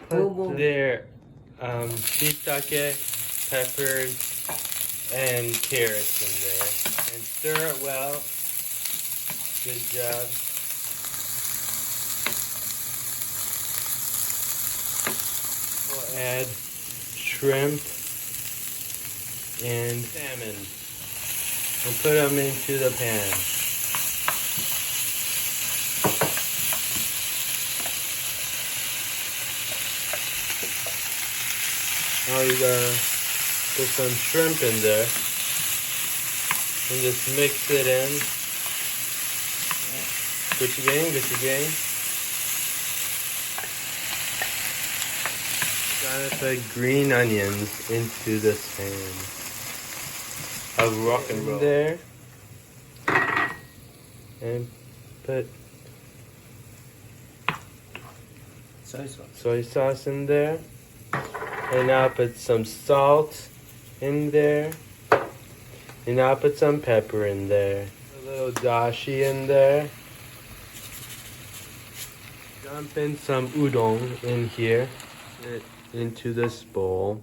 put 뭐. their shiitake, peppers, and carrots in there. And stir it well. Good job. We'll add shrimp and salmon. And put them into the pan. Now you gotta put some shrimp in there and just mix it in. Good again. Gotta put green onions into this pan. Of rock and roll there, and put soy sauce in there, and now put some salt in there, and now put some pepper in there, a little dashi in there. Dump in some udon in here, into this bowl.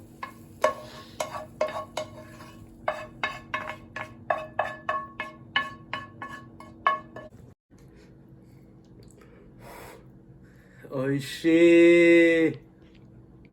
Oishii!